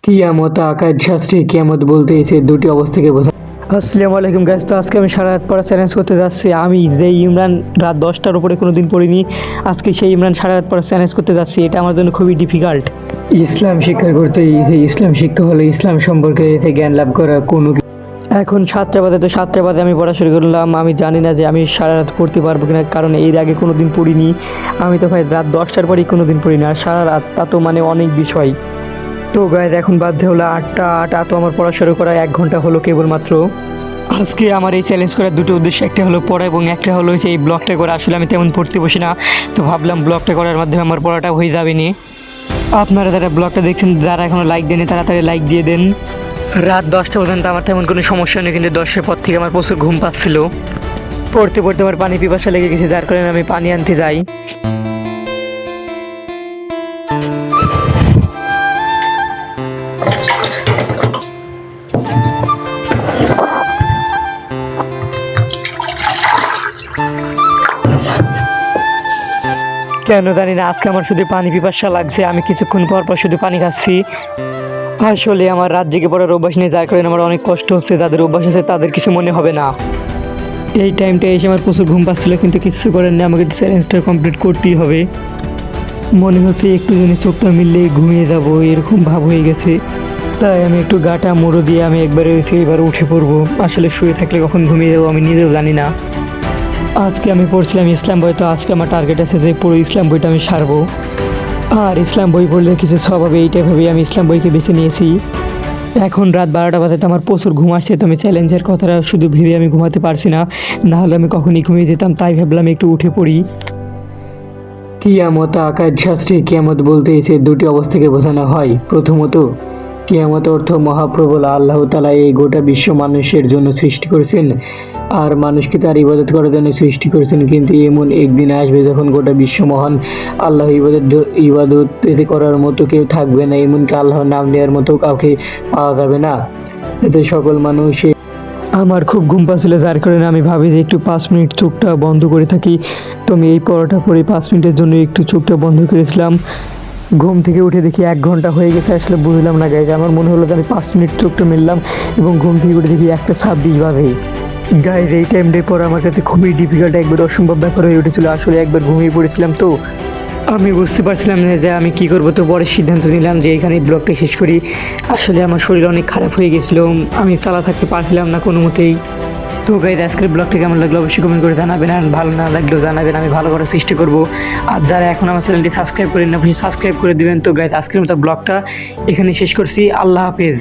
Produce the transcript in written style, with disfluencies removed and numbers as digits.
কিয়ামত আকাশ শাস্ত্রী কিয়ামত বলতে এসে দুটি অবস্থাকে বোঝা। আসসালামু আলাইকুম গাইস, তো আজকে আমি সারা রাত পড়া চ্যালেঞ্জ করতে যাচ্ছি। আমি যে ইমরান রাত 10টার উপরে কোনো দিন পড়িনি, আজকে সেই ইমরান সারা রাত পড়া চ্যালেঞ্জ করতে যাচ্ছি। এটা আমার জন্য খুবই ডিফিকাল্ট। ইসলাম শিক্ষা করতে যে ইসলাম শিক্ষা হলো ইসলাম সম্পর্কে এসে জ্ঞান লাভ করা কোনো এখন 7টা বাজে, তো 7টা বাজে আমি পড়া শুরু করলাম। আমি জানি না যে আমি সারা রাত পড়তে পারবো কিনা, কারণ এর আগে কোনো দিন পড়িনি। আমি তো ভাই রাত 10টার পরেই কোনো দিন পড়িনি, আর সারা রাত তা তো মানে অনেক বিষয়। তো গাইজ এখন বাধ্য হলো 8টা, তো আমার পড়া শুরু করা 1 ঘন্টা হলো কেবলমাত্র। আজকে আমার এই চ্যালেঞ্জ করার দুটো উদ্দেশ্য, একটা হলো পড়া এবং একটা হলো যে এই ব্লগটা করা। আসলে আমি তেমন পড়তে বসি না, তো ভাবলাম ব্লগটা করার মাধ্যমে আমার পড়াটা হয়ে যাবে নি। আপনারা যারা ব্লগটা দেখছেন, যারা এখনও লাইক দেননি তাড়াতাড়ি লাইক দিয়ে দেন। রাত 10টা পর্যন্ত আমার তেমন কোনো সমস্যা নেই, কিন্তু 10টার পর থেকে আমার প্রচুর ঘুম পাচ্ছিল। পড়তে পড়তে আমার পানি পিপাসা লেগে গেছে, যার কারণে আমি পানি আনতে যাই। কেন জানি না আজকে আমার শুধু পানি পিপাসা লাগছে, আমি কিছুক্ষণ পর পর শুধু পানি খাচ্ছি। আসলে আমার রাত জেগে পড়ার অভ্যাস নেই, যার কারণে আমার অনেক কষ্ট হচ্ছে। যাদের অভ্যাস আছে তাদের কিছু মনে হবে না। এই টাইমটা এসে আমার প্রচুর ঘুম পাচ্ছিল, কিন্তু কিছু করার নেই, আমাকে চ্যালেঞ্জটা কমপ্লিট করতেই হবে। মনে হচ্ছে একটু যদি চোখটা মিললে ঘুমিয়ে যাব, এরকম ভাব হয়ে গেছে। তাই আমি একটু গাটা মুড়ো দিয়ে আমি একবারে এবার উঠে পড়বো। আসলে শুয়ে থাকলে কখন ঘুমিয়ে যাবো আমি নিজেও জানি না। আজকে আমি পড়ছিলাম ইসলাম বই, তো আজকে আমার টার্গেট আছে যে পুরো ইসলাম বইটা আমি সারবো। আর ইসলাম বই পড়লে কিছু স্বভাবে এইটা ভেবে আমি ইসলাম বইকে বেছে নিয়েছি। এখন রাত 12টা বাজে, তো আমার প্রচুর ঘুম আসছে। তো আমি চ্যালেঞ্জের কথাটা শুধু ভেবে আমি ঘুমাতে পারছি না, না হলে আমি কখনই ঘুমিয়ে যেতাম। তাই ভাবলাম একটু উঠে পড়ি। কিয়ামত আকাশ শাস্ত্রী কিয়ামত বলতে এসে দুটি অবস্থাকে বোঝানো হয়। প্রথমত, কিয়ামত অর্থ মহাপ্রবল আল্লাহ তাআলা এই গোটা বিশ্ব মানুষের জন্য সৃষ্টি করেছেন, আর মানুষকে তার ইবাদত করার জন্য সৃষ্টি করেছেন। কিন্তু এমন একদিন আসবে যখন গোটা বিশ্ব মহান আল্লাহ ইবাদত করার মতো কেউ থাকবে না, এমনকি আল্লাহর নাম নেওয়ার মতো কাউকে পাওয়া যাবে না। এতে সকল মানুষ। আমার খুব ঘুম পাচ্ছিল, যার কারণে আমি ভাবি যে একটু 5 মিনিট চোখটা বন্ধ করে থাকি। তো আমি এই পড়াটা পরে 5 মিনিটের জন্য একটু চোখটা বন্ধ করেছিলাম। ঘুম থেকে উঠে দেখি 1 ঘন্টা হয়ে গেছে। আসলে বুঝলাম না গাইজ, আমার মনে হলো যে আমি 5 মিনিট চোখটা মেললাম এবং ঘুম থেকে উঠে দেখি 1:26 বাজে। গাইজ এই টাইমটার পর আমার কাছে খুবই ডিফিকাল্ট, একবার অসম্ভব ব্যাপার হয়ে উঠেছিল। আসলে একবার ঘুমিয়ে পড়েছিলাম, তো আমি বুঝতে পারছিলাম না যে আমি কী করবো। তো পরে সিদ্ধান্ত নিলাম যে এখানেই ব্লগটা শেষ করি। আসলে আমার শরীর অনেক খারাপ হয়ে গেছিলো, আমি চালা থাকতে পারছিলাম না কোনো মতেই। তো গাইজ আজকের ব্লগটা কেমন লাগলো অবশ্যই কমেন্ট করে জানাবেন, আর ভালো না লাগলেও জানাবেন, আমি ভালো করার চেষ্টা করবো। আর যারা এখন আমার চ্যানেলটি সাবস্ক্রাইব করেন না, অবশ্যই সাবস্ক্রাইব করে দেবেন। তো গাইজ আজকের মতো ব্লগটা এখানে শেষ করছি। আল্লাহ হাফেজ।